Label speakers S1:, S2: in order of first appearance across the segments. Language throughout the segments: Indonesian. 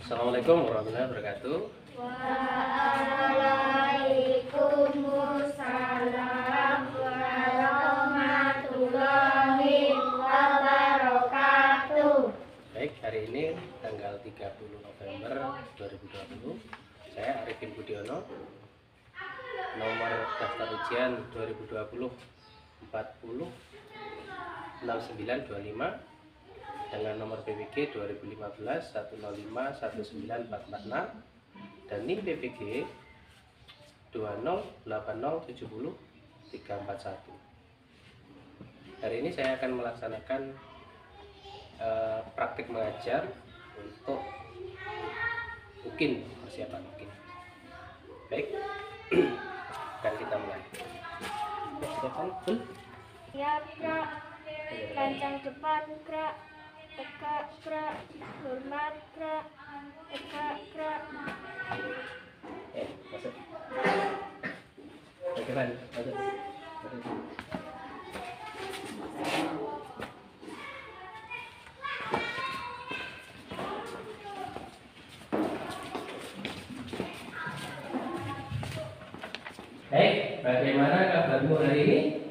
S1: Assalamualaikum warahmatullahi wabarakatuh.
S2: Waalaikumsalam warahmatullahi wabarakatuh.
S1: Baik, hari ini tanggal 30 November 2020. Saya Arifin Budiono. Nomor daftar ujian 2020 40 6925 dengan nomor PPG 2015 105 19446 dan NIM PPG 208070 341. Hari ini saya akan melaksanakan praktik mengajar untuk UKIN, persiapan UKIN. Baik, akan kita mulai. Silakan, Bun.
S2: Ya, Kak. Lancang depan, Kak. Eka, Kak. Hormat, Kak. Eka, Kak.
S1: Masuk. Bagaimana? Masuk. Baik, bagaimana kabarmu hari ini?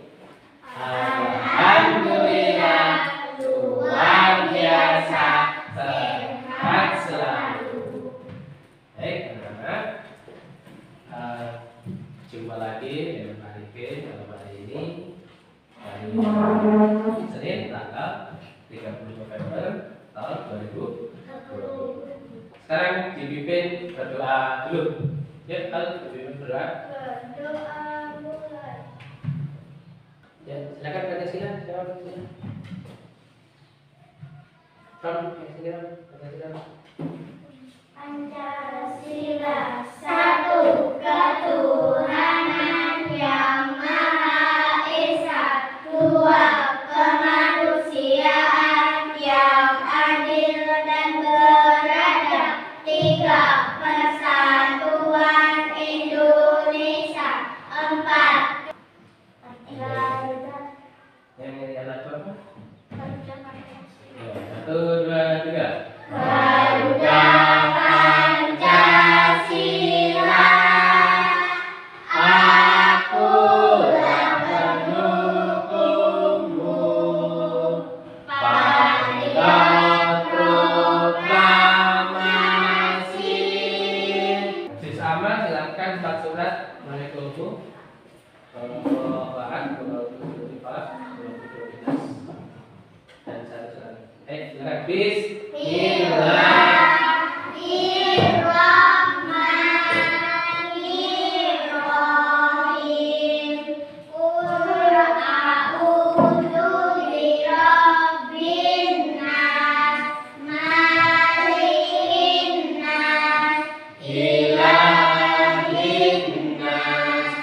S1: Alhamdulillah, luar biasa, sehat selalu. Baik, anak-anak, jumpa lagi dengan Pak Arifin dalam hari ini. Hari Senin tanggal 30 November tahun 2020. Sekarang dipimpin berdoa dulu. Ya, kalau dipimpin berdoa.
S2: Berdoa mulai.
S1: Ya, silakan Pancasila, silakan Pancasila. Pancasila.
S2: Pancasila, satu ketuhanan yang Maha Esa, dua kemanusiaan yang adil dan beradab, tiga persatuan Indonesia, empat
S1: Yang ini anak apa?
S2: Garuda
S1: Ya, 1, 2, 3.
S2: Pancasila, akulah pendukungmu. Patriot proklamasi.
S1: Sisama silakan 4 surat Assalamualaikum. Dan 1 surat. Silakan.
S2: Bismillahirrahmanirrahim. Qul a'udzu birabbin nas, malikin nas, ilahin nas,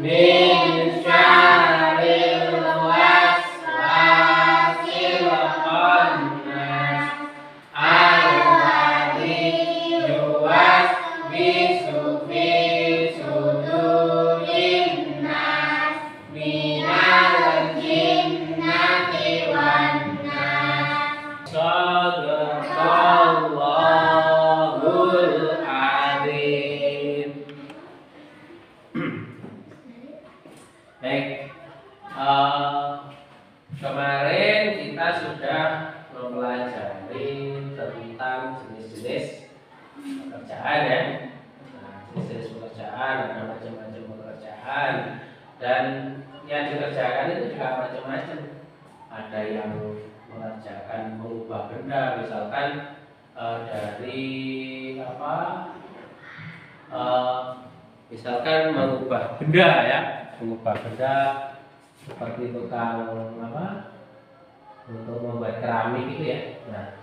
S2: min syarril waswasil khannas, alladzi yuwaswisu fi sudurin nas, minal jinnati wan nas.
S1: Shadaqallahul adzim. Baik, kemarin kita sudah mempelajari tentang jenis-jenis pekerjaan ya. Nah, jenis-jenis pekerjaan, ada macam-macam pekerjaan dan yang dikerjakan itu juga macam-macam. Ada yang mengerjakan mengubah benda, misalkan dari apa? Misalkan mengubah benda ya, mengubah benda seperti tukang apa? Untuk membuat keramik gitu ya. Nah,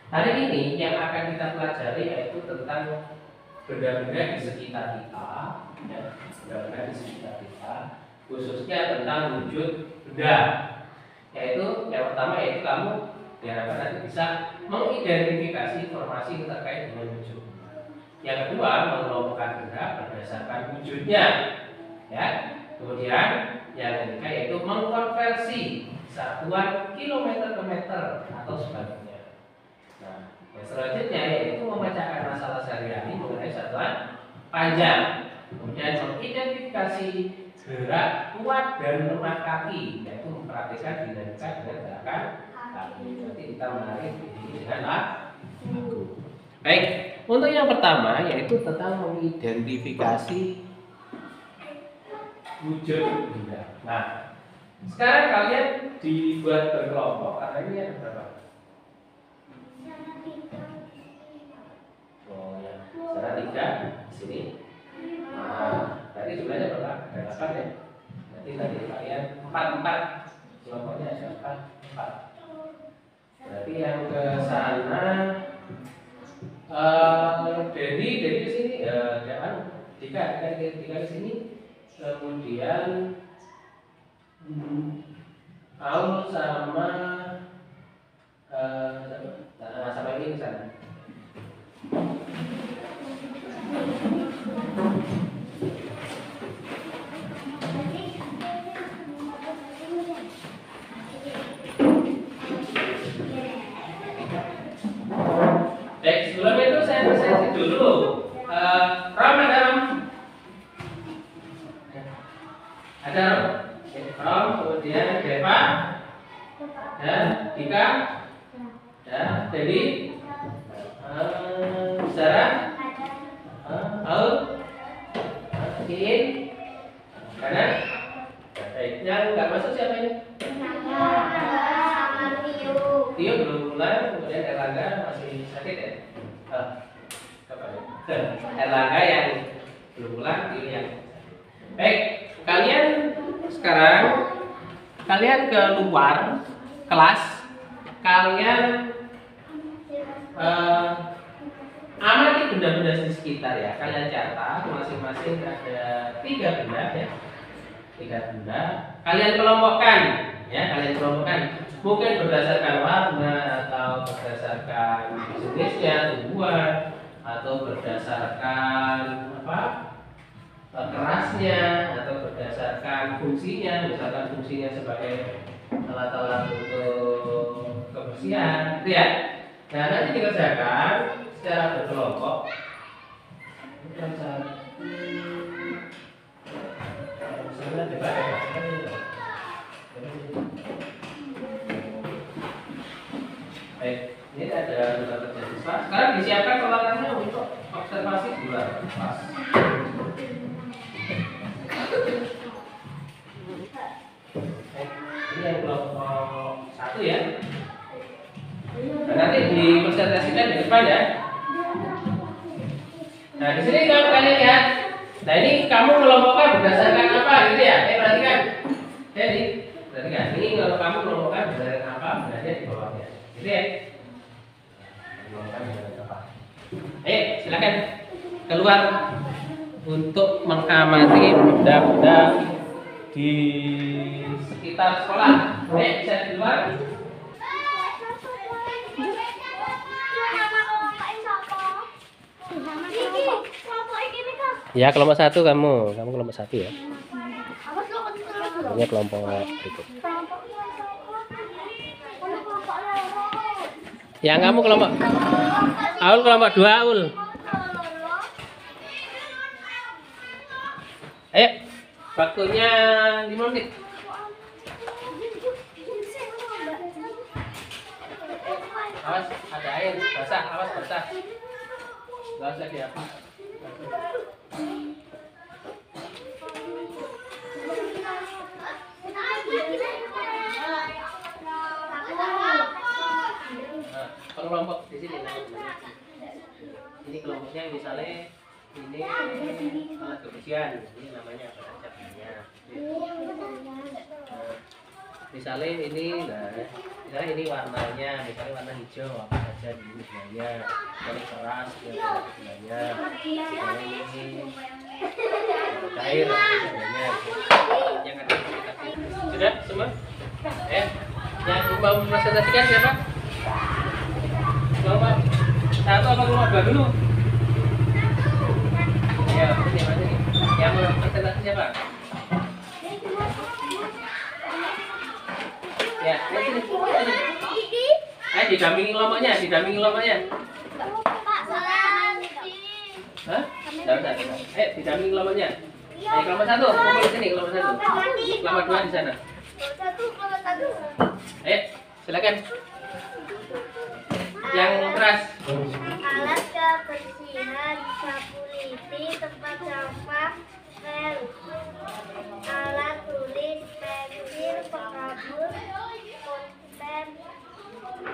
S1: hari ini yang akan kita pelajari yaitu tentang benda-benda di sekitar kita, ya, benda-benda di sekitar kita, khususnya tentang wujud benda. Yaitu yang pertama yaitu kamu diharapkan nanti bisa mengidentifikasi informasi terkait dengan wujud. Yang kedua, mengelompokkan benda berdasarkan wujudnya, ya. Kemudian yang ketiga yaitu mengkonversi satuan kilometer ke meter atau sebaliknya. Nah, yang selanjutnya yaitu memecahkan panjang. Kemudian mengidentifikasi gerak kuat dan lemah kaki, yaitu memperhatikan dinamika dengan gerakan kaki. Nanti kita menarik ini dengan lagu. Baik, untuk yang pertama yaitu tentang mengidentifikasi wujud benda. Nah, sekarang kalian dibuat berkelompok karena ini ada berapa? Oh ya, secara 3 di sini. Nah, tadi jumlahnya berapa? Ada 8 ya. Nanti kalian 4 kelompoknya ada 4. Berarti yang ke sana Dedi ke sini jangan Dika ke sini. Kemudian Aul sama sama ini ke sana. Baik, sebelum itu saya presentasi dulu. Ram ada Ram? Ada Ram, kemudian Deva, dan Dika, dan Dedi, Sarah, Aul, Iin, kanan. Baik, yang nggak masuk siapa ini? Tio belum mulai, kemudian Erlangga masih sakit ya? Erlangga yang belum pulang, Tio yang. Baik, kalian sekarang keluar kelas, kalian amati benda-benda di sekitar ya. Kalian catat masing-masing ada 3 benda ya. 3 benda. Kalian kelompokkan ya, mungkin berdasarkan warna atau berdasarkan jenisnya, tumbuhan, atau berdasarkan kerasnya, atau berdasarkan fungsinya, misalkan fungsinya sebagai alat-alat untuk kebersihan, gitu ya. Nah, nanti dikerjakan secara berkelompok. Baik, ini ada data kerja siswa. Sekarang disiapkan olahraganya untuk observasi di luar kelas. Ini yang kelompok 1 ya. Nah, nanti dipresentasikan di depan ya. Nah, di sini kalau kalian lihat, nah ini kamu kelompokkan berdasarkan apa gitu ya? Perhatikan. Jadi, perhatikan. Ini kalau kamu kelompokkan berdasarkan apa? Berarti di bawahnya. Gitu ya. Kelompokkan berdasarkan apa? Ayo, silakan keluar untuk mengamati benda-benda di sekitar sekolah. Ayo, bisa di luar. Ya, kelompok 1 kamu kelompok 1 ya. Ini kelompok berikut. Yang kamu kelompok Aul kelompok 2 Aul. Ayo, waktunya 5 menit. Awas, ada air, basah, awas basah. Gak usah dihapus. Kelompok di sini. Ini kelompoknya misalnya ini alat kebersihan, ini namanya apa saja. Misalnya ini, misalnya ini warnanya, misalnya warna hijau apa saja di gunanya, warna keras ya gunanya, misalnya ini cair apa gunanya, yang ada di sekitar. Sudah semua? Yang mau presentasikan siapa? Kelompok 1 apa kelompok 2 dulu? Ya, ini mana nih? Yang mau presentasi siapa? Ya, sini. Didampingi kelompoknya.
S2: Pak, salah.
S1: Hah?
S2: Kami
S1: Jangan, jangan. Didampingi kelompoknya. Ayo kelompok 1, kumpul di sini kelompok 1. Kelompok 2 di sana. Ayo, silakan. Yang keras.
S2: Alat kebersihan, sapu lidi, tempat sampah, pel, alat tulis, pensil, penghapus, pulpen,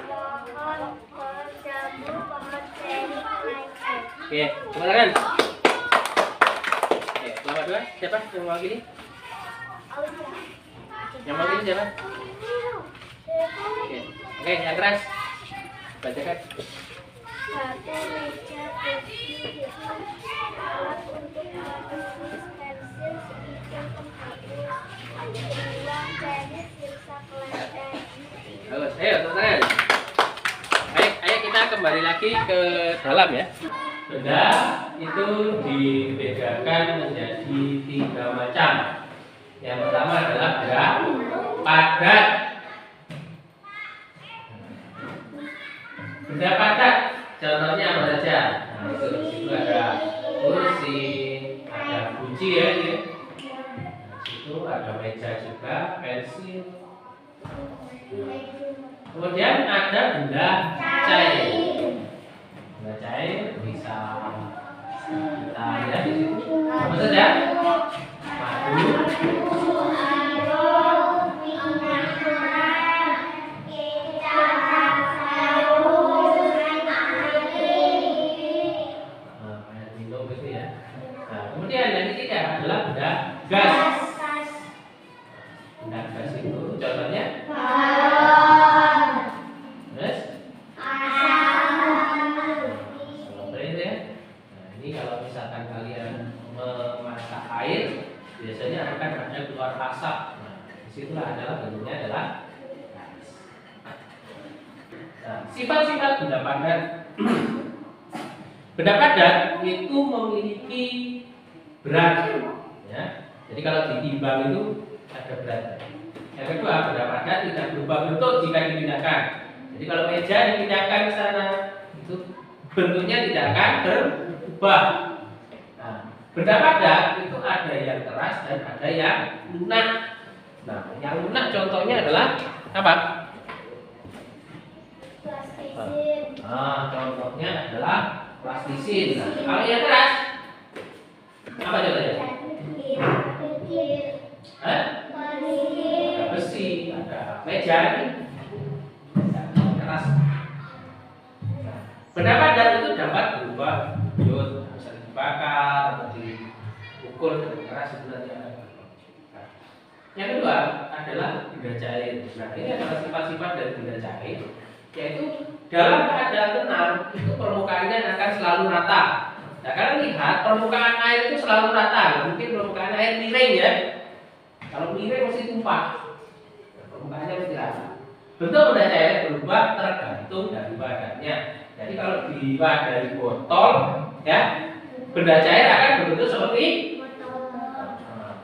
S2: pohon, pohon jambu, pohon seri, lainnya.
S1: Oke, tepuk tangan. Oke, kelompok 2, siapa yang mewakili? Yang mewakili siapa? Oke, yang keras. Bacakan.
S2: Satu meja kursi, alat untuk menulis, pensil, sepeda, penghapus, beruang, tenis, silsa, kelenteng.
S1: Bagus, ayo tepuk tangan. Ayo kita kembali lagi ke dalam ya. Benda itu dibedakan menjadi 3 macam. Yang pertama adalah benda padat. Benda padat, contohnya apa saja? Nah, itu ada kursi, ada kunci ya, gitu. Nah, situ ada meja juga, pensil. Kemudian ada benda cair. Benda cair bisa kita lihat di situ. Apa saja? Madu, air minum gitu ya. Nah, kemudian yang ketiga adalah benda gas. Benda gas itu contohnya terus salep ya. Nah, ini kalau misalkan kalian memasak air, biasanya akan ada keluar asap. Nah, disitulah adalah bentuknya adalah gas. Nah, sifat-sifat benda padat. Benda padat itu memiliki berat, ya. Jadi kalau ditimbang itu ada berat. Yang kedua, benda padat tidak berubah bentuk jika dipindahkan. Jadi kalau meja dipindahkan ke sana, itu bentuknya tidak akan berubah. Nah, benda padat itu ada yang keras dan ada yang lunak. Nah, yang lunak contohnya adalah apa?
S2: Plastisin,
S1: Contohnya adalah plastisin. Nah, kalau yang keras apa contohnya? Ada besi, ada meja ini. Keras. Benda padat itu dapat berubah bentuk, bisa dibakar atau diukur dengan keras itu nanti ada. Yang kedua adalah benda cair. Nah, ini adalah sifat-sifat dari benda cair, yaitu dalam keadaan tenang itu permukaannya akan selalu rata. Nah, kalian lihat permukaan air itu selalu rata. Mungkin permukaan air miring ya. Kalau miring mesti tumpah. Nah, permukaannya mesti rata. Bentuk benda cair berubah tergantung dari badannya. Jadi kalau diwadahi botol, ya, benda cair akan berbentuk seperti.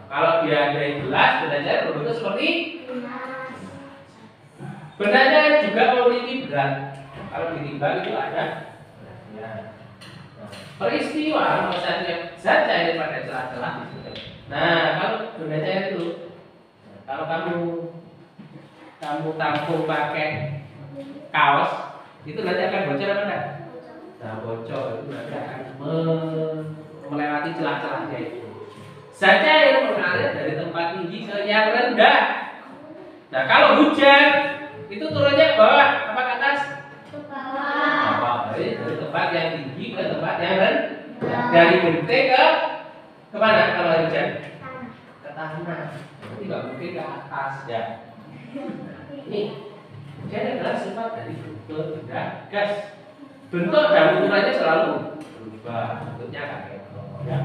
S1: Kalau diadain gelas, benda cair berbentuk seperti. Benda cair juga memiliki berat. Kalau ditimbang itu ada. Ya. Peristiwa misalnya zat cair pada celah-celah. Nah, kalau benda cair itu, kalau kamu tampung pakai kaos, itu nanti akan bocor apa enggak? Nah, bocor itu nanti akan melewati celah-celahnya itu. Zat cair mengalir dari tempat tinggi ke yang rendah. Nah, kalau hujan itu turunnya ke bawah apa ke atas?
S2: ke bawah.
S1: Dari tempat yang tinggi ke tempat yang rendah. Dari genteng ke mana kalau hujan? Ke tanah. Itu tidak mungkin ke atas ya. Ini adalah sifat dari bentuk benda gas. Bentuk dan ukurannya selalu berubah. Bentuknya akan kayak ya.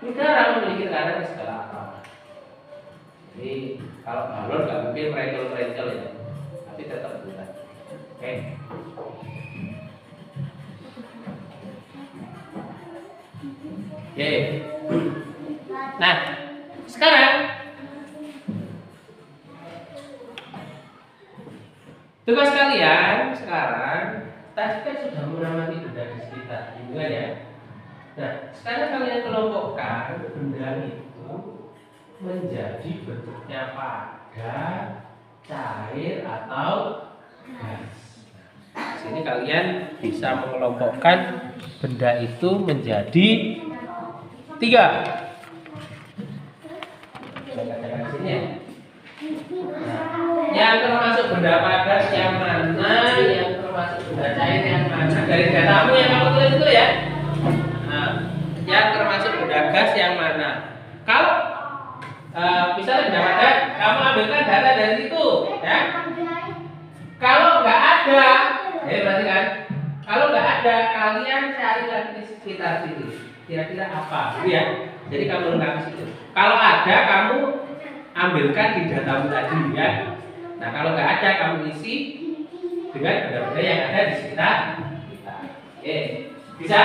S1: Udara memiliki tekanan skala apa? Jadi kalau balon nggak mungkin merenkel-merenkel ya, tapi tetap bulat. Oke. Oke. Nah, sekarang tugas kalian sekarang tadi kan sudah mengamati benda di sekitar lingkungan ya. Nah, sekarang kalian kelompokkan benda itu menjadi bentuknya padat, cair, atau gas. Di sini kalian bisa mengelompokkan benda itu menjadi 3. Saya katakan di sini ya. Nah, yang termasuk benda padat yang mana, yang termasuk benda cair yang mana, dari datamu yang kamu tulis itu ya. Nah, yang termasuk benda gas yang mana? Kalau misalnya benda padat, kamu ambilkan data dari situ, ya. Kalau nggak ada, berarti kan, kalau nggak ada, kalian cari lagi di sekitar sini. Kira-kira apa? Gitu ya. Jadi kamu lengkapi situ. Kalau ada, kamu ambilkan di datamu tadi, ya. Nah, kalau nggak ada, kamu isi dengan benda-benda yang ada di sekitar kita. Oke, bisa?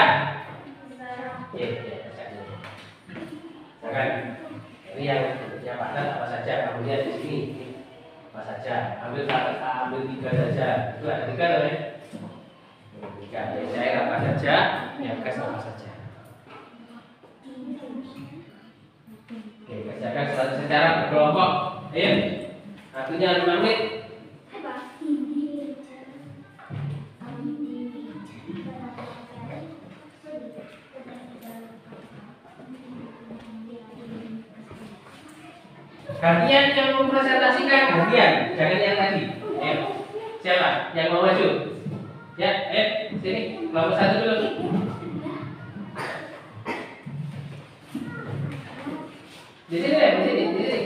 S1: Oke, bisa. Silakan. Ini yang padat apa saja? Kamu lihat di sini. Apa saja? Ambil 3 saja. Itu ada 3 loh ya. 3. Yang cair apa saja? Yang gas apa saja? Oke, kerjakan secara berkelompok. Ayo. Waktunya 5 menit. Gantian yang mempresentasikan, gantian, jangan yang tadi. Ayo, siapa yang mau maju? Ya, sini, kelompok 1 dulu. Di sini, di sini.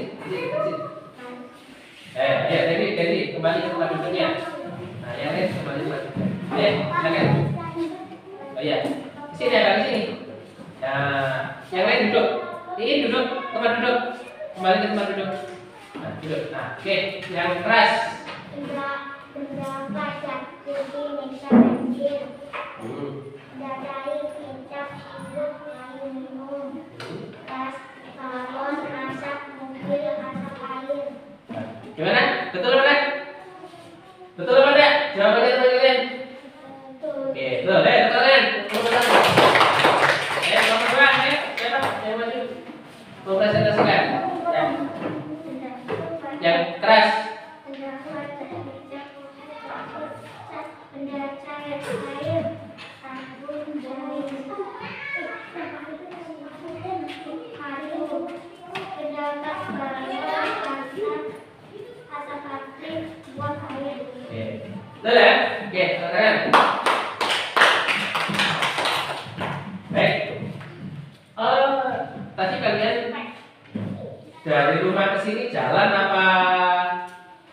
S1: Jadi kembali ke tempat duduknya. Nah, yang lain kembali ke tempat duduknya. Silakan. Oh iya, di sini ada di sini. Nah, yang lain duduk. Ini duduk, tempat duduk. Kembali ke tempat duduk. Nah, duduk. Nah, oke, yang keras.
S2: Benda kaca, putih, meja, pensil. Benda cair, kecap, sirup, air minum. Tas, galon, asap, mobil, asap air.
S1: Gimana? Betul apa enggak? Betul apa enggak? Jawabannya teman-teman. Oke, betul. Betul kan? Nomor 2, siapa yang maju? Mau presentasikan? Ya. Yang keras.
S2: Benda cair, air, sabun, jari, kayu, benda gas, galon, asap aktif, buang air.
S1: Oke. Betul ya? Oke, silakan. Baik. Tadi kalian dari rumah ke sini jalan apa?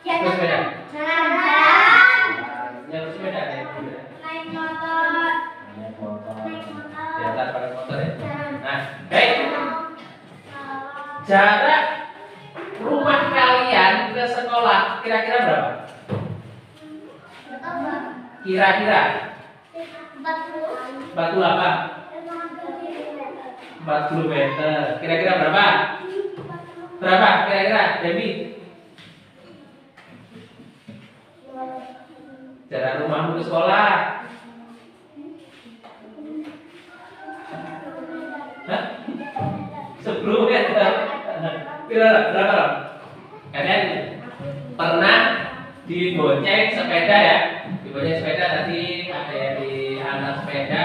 S1: Bersepeda? Yang bersepeda naik motor.
S2: Naik motor.
S1: Naik motor. Diantar pakai motor ya. Nah, baik. Jarak rumah kalian ke sekolah kira-kira berapa? Kira-kira 40 apa? 40 meter. Kira-kira berapa? Berapa kira-kira, Debbie? Jarak rumahmu ke sekolah? Hah? 10 meter. Berapa? Kalian pernah dibonceng sepeda ya? Dibonceng sepeda tadi ada yang diantar sepeda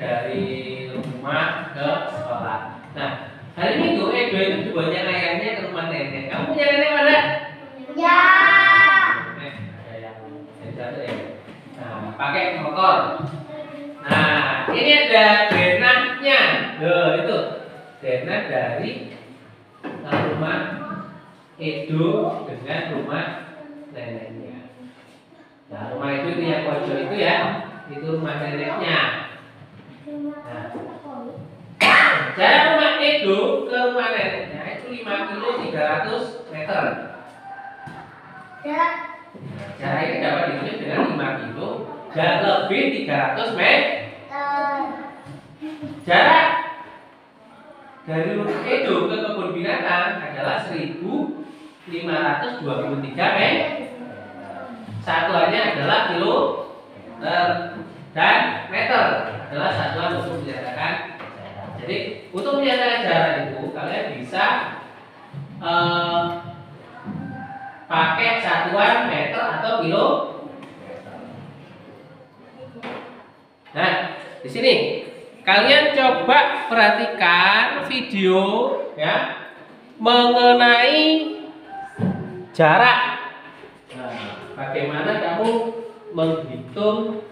S1: dari rumah ke sekolah. Nah, hari Minggu Edo itu dibonceng ayahnya ke rumah nenek. Kamu punya nenek mana?
S2: Ya.
S1: Ada yang satu ya. Nah, pakai motor. Nah, ini ada denahnya. Loh, itu denah dari rumah Edo dengan rumah neneknya. Nah, rumah itu yang pojok itu ya, itu rumah neneknya. Nah, jarak rumah Edo ke rumah neneknya itu 5 kilo 300 meter. Jarak ini dapat dihitung dengan 5 kilo dan lebih 300 meter. Jarak dari rumah Edo ke kebun binatang adalah 1523 meter. Satuannya adalah kilometer dan meter adalah satuan untuk menjadikan jarak. Jadi untuk menyatakan jarak itu kalian bisa pakai satuan meter atau kilo. Nah, di sini kalian coba perhatikan video ya mengenai jarak. Nah, bagaimana kamu menghitung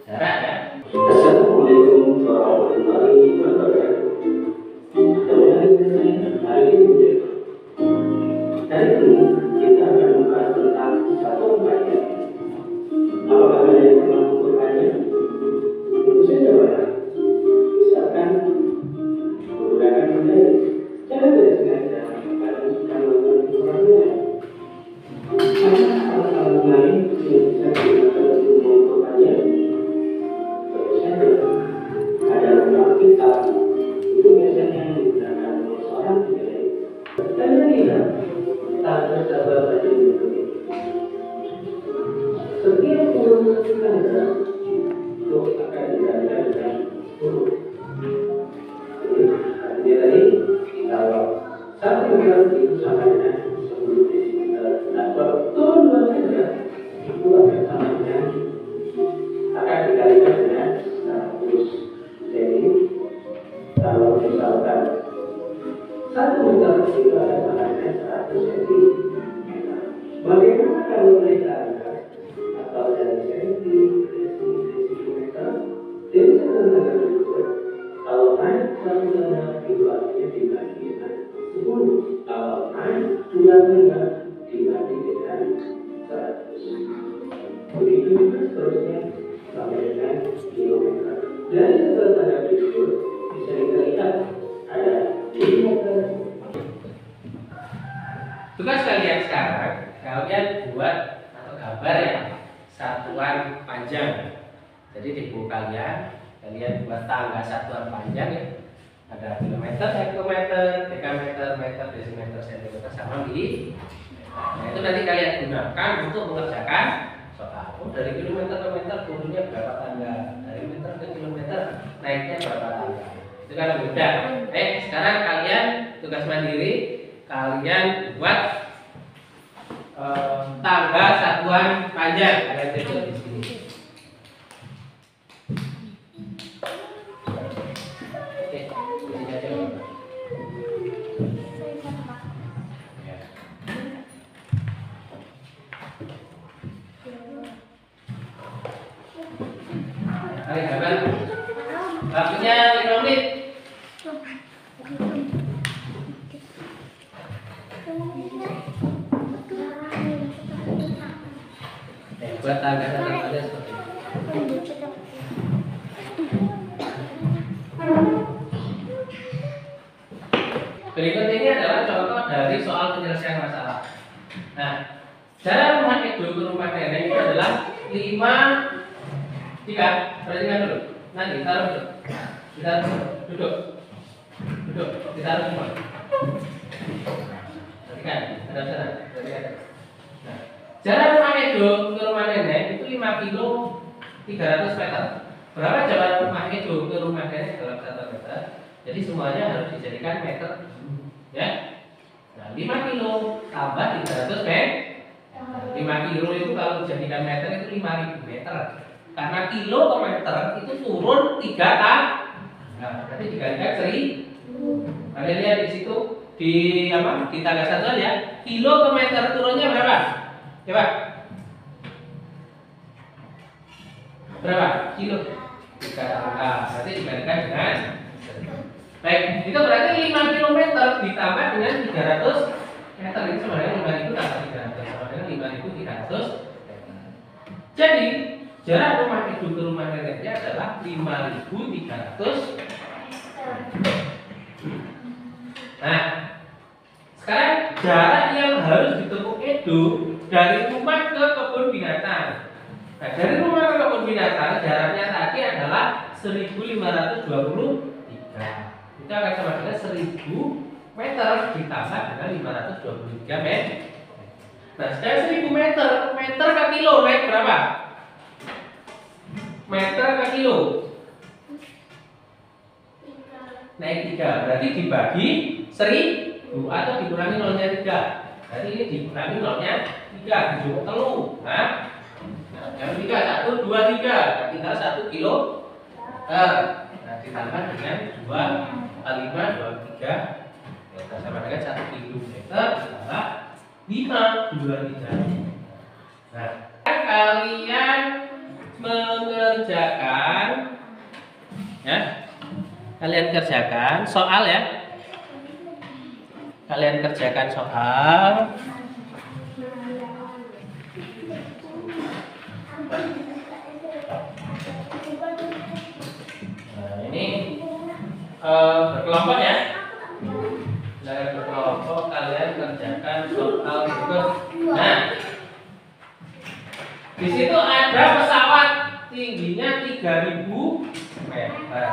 S1: jarak ya?
S3: Assalamualaikum warahmatullahi wabarakatuh. Hari ini kita akan membahas tentang satu bagian. Apakah ada yang pernah mengukurnya? Tentu saja banyak. Misalkan menggunakan metode, cara tidak sengaja kalian sudah melakukan pengukurannya. Ada alat-alat lain yang bisa digunakan untuk mengukurnya. Ada logam kita itu biasanya menggunakan seorang jari dan tidak tak tersabar pada itu. Setiap urusan kita itu akan dikalikan dengan 10. Jadi tadi kalau satu gram itu sama dengan 10 desiliter. Nah, kalau turun banget itu akan sama dengan akan dikalikan dengan 100. Jadi kalau misalkan 1 meter itu ada sama dengan 100 cm. Bagaimana kalau mereka angkat atau dari senti, desimeter? Jadi sederhana berikut. Kalau naik 1 meter itu artinya dibagi dengan 10. Kalau naik 2 meter dibagi dengan 100. Begitu juga seterusnya sampai dengan kilometer. Dari sederhana berikut bisa kita lihat ada kilometer.
S1: Tugas kalian sekarang, kalian buat atau gambar ya satuan panjang. Jadi di buku kalian buat tangga satuan panjang ya. Ada kilometer, hektometer, dekameter, meter, desimeter, sentimeter, sama mili. Nah, itu nanti kalian gunakan untuk mengerjakan soal. Oh, dari kilometer ke meter turunnya berapa tangga, dari meter ke kilometer naiknya berapa tangga. Itu kan lebih mudah. Sekarang kalian tugas mandiri, kalian buat tangga satuan panjang. Kalian tulis di sini. Oke, ini aja. Ayo, kapan? Waktunya 5 menit. Buat tangga satuan panjang seperti ini. Berikut ini adalah contoh dari soal penyelesaian masalah. Nah, jarak rumah Edo ke rumah nenek itu adalah 5. Perhatikan dulu. Nanti taruh dulu. Duduk. Ditaruh semua. Perhatikan, ada sana. Perhatikan. Nah, jarak rumah Edo ke rumah nenek itu 5 kilo 300 meter. Berapa jarak rumah Edo ke rumah nenek dalam 1 meter? Jadi semuanya harus dijadikan meter. Ya. Nah, 5 kilo tambah 300 meter. 5 kilo itu kalau dijadikan meter itu 5.000 meter. Karena kilo ke meter itu turun 3 kali. Nah, berarti dikalikan 1000. Kalian lihat di situ di tangga satuan ya. Kilo ke meter turunnya berapa? Coba. Berapa? Kilo. 3 angka. Berarti dikalikan dengan 1000. Baik, itu berarti 5 km ditambah dengan 300 meter itu sama dengan 5.000 tambah 300 sama dengan 5.300 meter. Jadi jarak rumah Edo ke rumah neneknya adalah 5.300 meter. Nah, sekarang jarak yang harus ditempuh Edo dari rumah ke kebun binatang. Nah, dari rumah ke kebun binatang jaraknya tadi adalah 1.523. Itu akan sama dengan 1.000 meter ditambah dengan 523 meter. Nah, sekarang 1.000 meter ke kilo naik berapa? Meter ke kilo. naik 3. Berarti dibagi 1000 atau dikurangi 0,3. Berarti ini dikurangi 0,3 dijumuk telu. Nah, yang ketiga 1, 2, 3. Tinggal 1 kilo. Nah, ditambah dengan 2 kali 5, 23 meter sama dengan 1 kilometer ditambah 5, 23. Nah, kalian mengerjakan ya, kalian kerjakan soal ya, kalian kerjakan soal. Nah, ini berkelompok ya. Dari berkelompok kalian kerjakan soal berikut. Nah, di situ ada pesawat tingginya 3000 meter.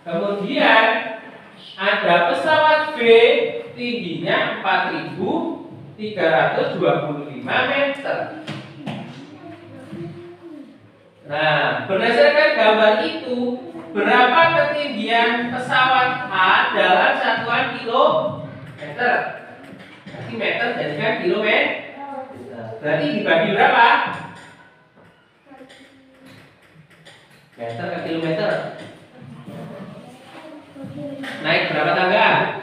S1: Kemudian ada pesawat B tingginya 4325 meter. Nah, berdasarkan gambar itu, berapa ketinggian pesawat A dalam satuan kilometer? Berarti meter jadikan kilometer. Berarti dibagi berapa? Meter ke kilometer. Naik berapa tangga?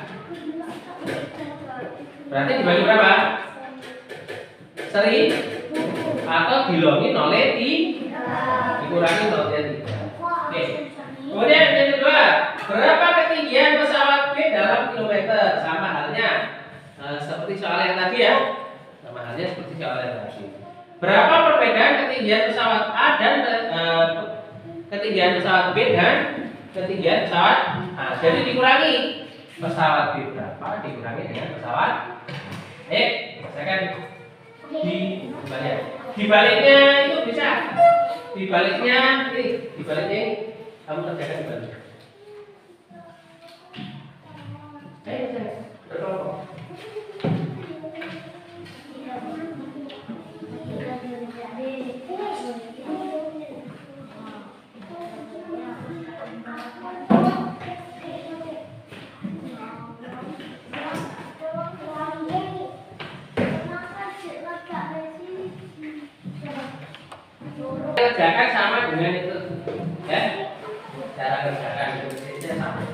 S1: Berarti dibagi berapa? 1000 atau dilongi 0,3 dikurangi 0,3. Oke. Kemudian yang kedua, berapa ketinggian pesawat B dalam kilometer? Sama halnya seperti soal yang tadi ya. Sama halnya seperti soal yang tadi. Berapa perbedaan ketinggian pesawat A dan ketinggian pesawat B dan ketinggian pesawat A? Jadi dikurangi pesawat B berapa dikurangi dengan pesawat A. Misalkan dibaliknya itu bisa. Dibaliknya ini, kamu kerjakan dibalik. Berkelompok. Kerjakan sama dengan itu ya, cara kerjakan itu sama.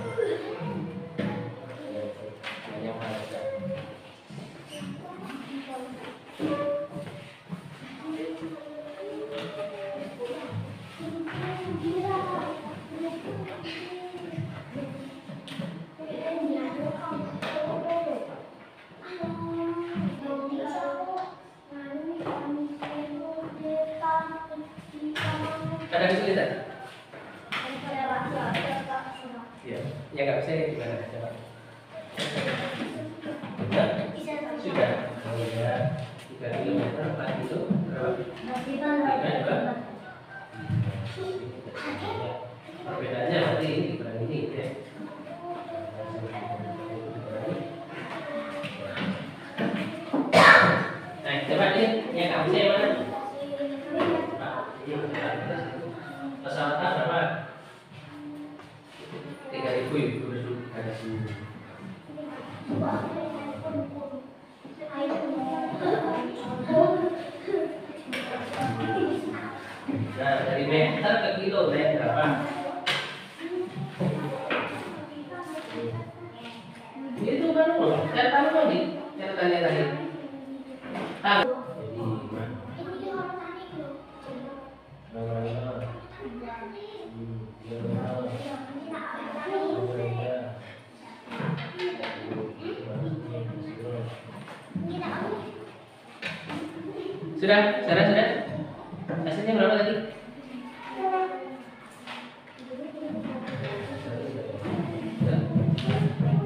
S1: Ada kesulitan? Iya, ya nggak bisa ya gimana? Coba. Sudah. Oh iya, 3 kilometer 4 kilo berapa? 5 perbedaannya berarti ini dikurangi ini ya. Nah, coba ini yang nggak bisa yang mana? Pesawat A berapa? 3000 itu ada sini. Nah, dari meter ke kilo naik berapa? Itu kan catatan tadi, catatannya tadi. Sudah? Hasilnya berapa tadi?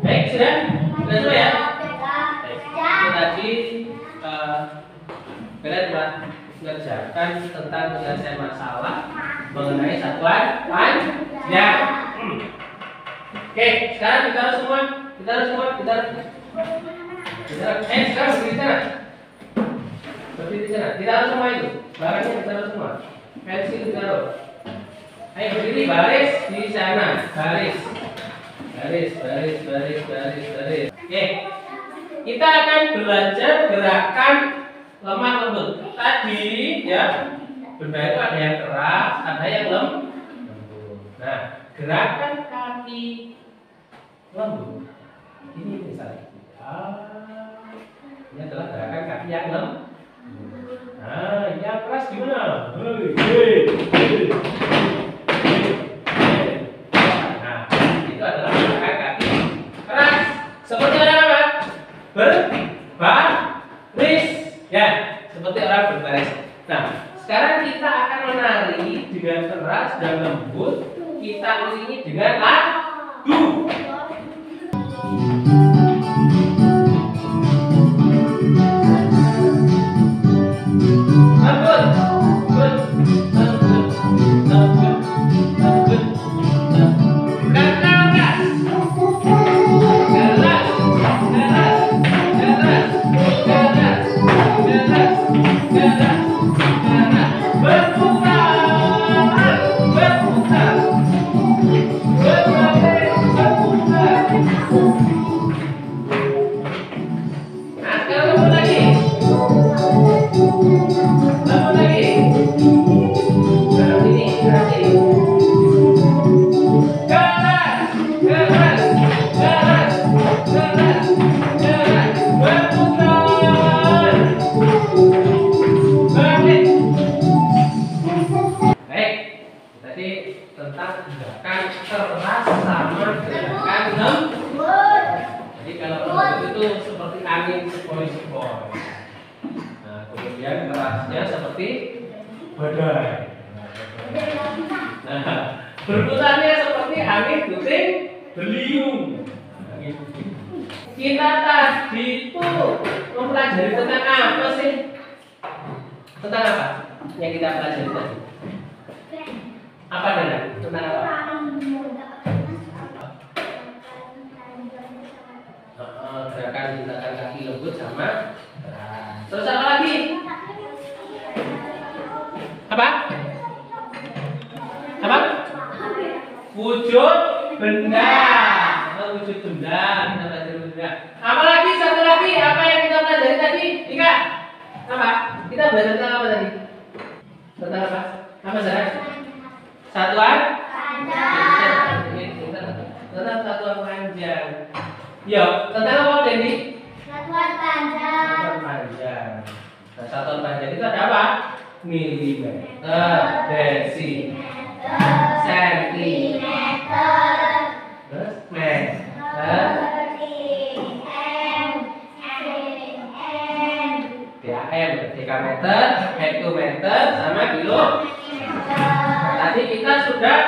S1: Baik, sudah semua ya? Baik, itu tadi kalian telah mengerjakan tentang penyelesaian masalah mengenai satuan panjang. Oke, sekarang kita harus semua. Sekarang berdiri di sana. Berdiri di sana. Kita harus semua itu. Barangnya kita harus semua. Pensil ditaruh. Ayo berdiri baris di sana. Baris. baris. Oke, kita akan belajar gerakan lemah lembut. Tadi ya, benda itu ada yang keras, ada yang lembut. Nah, gerakan kaki lembut ini misalnya, ini adalah gerakan kaki yang lembut. Nah, yang keras gimana? Nah, itu adalah gerakan kaki keras. Seperti orang apa? Berbaris. Ya, seperti orang berbaris. Nah, sekarang kita akan menari dengan keras dan lembut. Kita iringi dengan lagu. Tentang gerakan keras sama gerakan lembut. Jadi kalau lembut itu seperti angin sepoi-sepoi. Nah, kemudian kerasnya seperti badai. Nah, berputarnya seperti angin puting beliung. Kita tadi itu mempelajari tentang apa sih? Tentang apa yang kita pelajari tadi? Apa Dana? Tentang apa? Gerakan tindakan kaki lembut sama keras. Terus apa lagi? Apa? Apa? Wujud benda. Wujud benda. Kita pelajari benda. Apa lagi? Satu lagi. Apa yang kita pelajari tadi? Ika? Apa? Kita belajar tentang apa tadi? Tentang apa? Apa Sarah? Satuan panjang. Tentang satuan panjang. Yuk, tentang apa Dendi?
S2: Satuan panjang.
S1: Satuan panjang. Nah, satuan panjang itu ada apa? Milimeter, desimeter, sentimeter, terus meter, dekameter, hektometer, sama kilo. Tadi kita sudah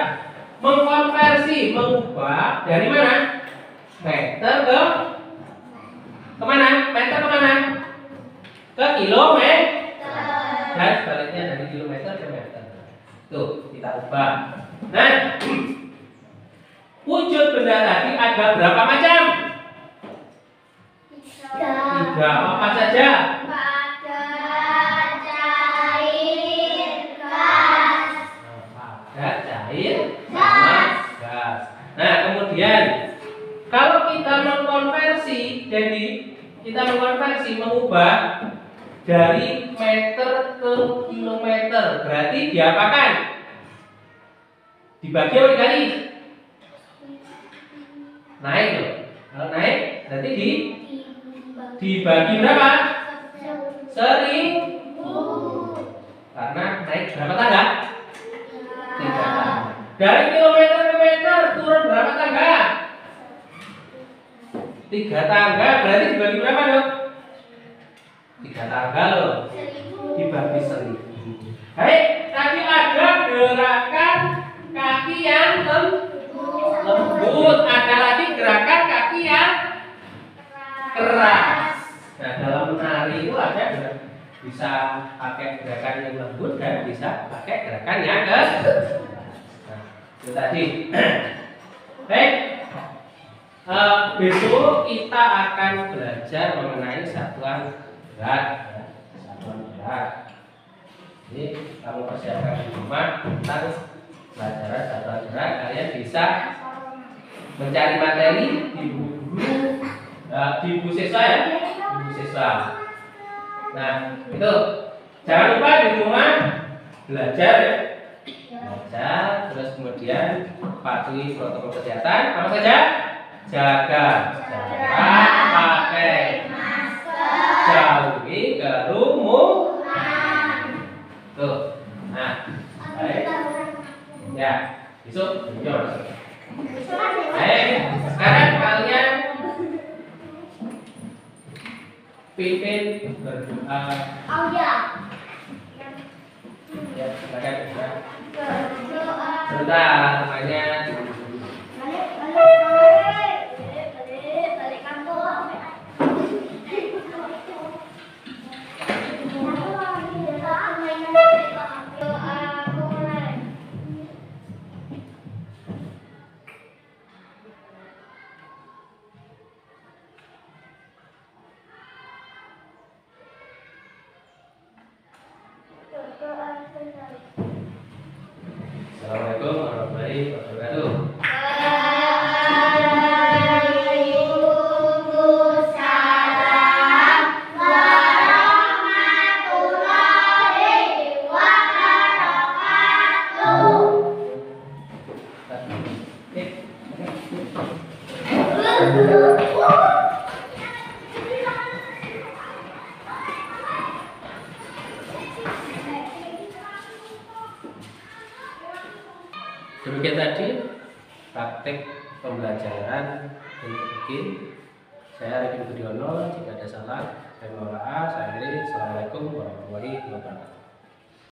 S1: mengkonversi, mengubah dari mana? Meter ke kemana? Meter kemana? Ke kilometer. Dan sebaliknya dari kilometer ke meter. Tuh, kita ubah. Nah, wujud benda tadi ada berapa macam? 3. Apa saja? Cair sama gas. Nah, kemudian kalau kita mengkonversi, jadi kita mengkonversi, mengubah dari meter ke kilometer, berarti diapakan? Dibagi atau dikali? Naik loh. Kalau naik berarti dibagi berapa? 1000. Karena naik berapa tangga? 3 tangga. Dari kilometer ke meter turun berapa tangga? 3 tangga, berarti dibagi berapa dong? 3 tangga loh. Dibagi 1000. Baik, tadi ada gerakan kaki yang lembut, ada lagi gerakan kaki yang keras. Nah, dalam menari itu ada bisa pakai gerakan yang lembut dan bisa pakai gerakan yang keras. Nah, itu tadi. Baik, besok kita akan belajar mengenai satuan berat. Satuan berat. Jadi kamu persiapkan di rumah tentang pelajaran satuan berat, kalian bisa mencari materi di buku di buku siswa ya, di buku siswa. Nah itu jangan lupa di rumah belajar ya, belajar terus kemudian patuhi protokol kesehatan apa saja, jaga jarak, pakai jauhi kerumunan. Tuh, nah baik ya, besok jujur. Baik, sekarang kalian pimpin berdoa.
S2: Oh ya.
S1: Ya, silakan ya.
S2: Berdoa.
S1: Sebentar, namanya
S2: Balik kampung. Doa mulai. Doa selesai.
S1: Assalamualaikum warahmatullahi wabarakatuh.
S2: Waalaikumsalam warahmatullahi wabarakatuh.
S1: Demikian tadi praktek pembelajaran untuk bikin. Saya Arifin Budiono. Jika ada salah, saya mohon maaf. Saya akhiri. Assalamualaikum warahmatullahi wabarakatuh.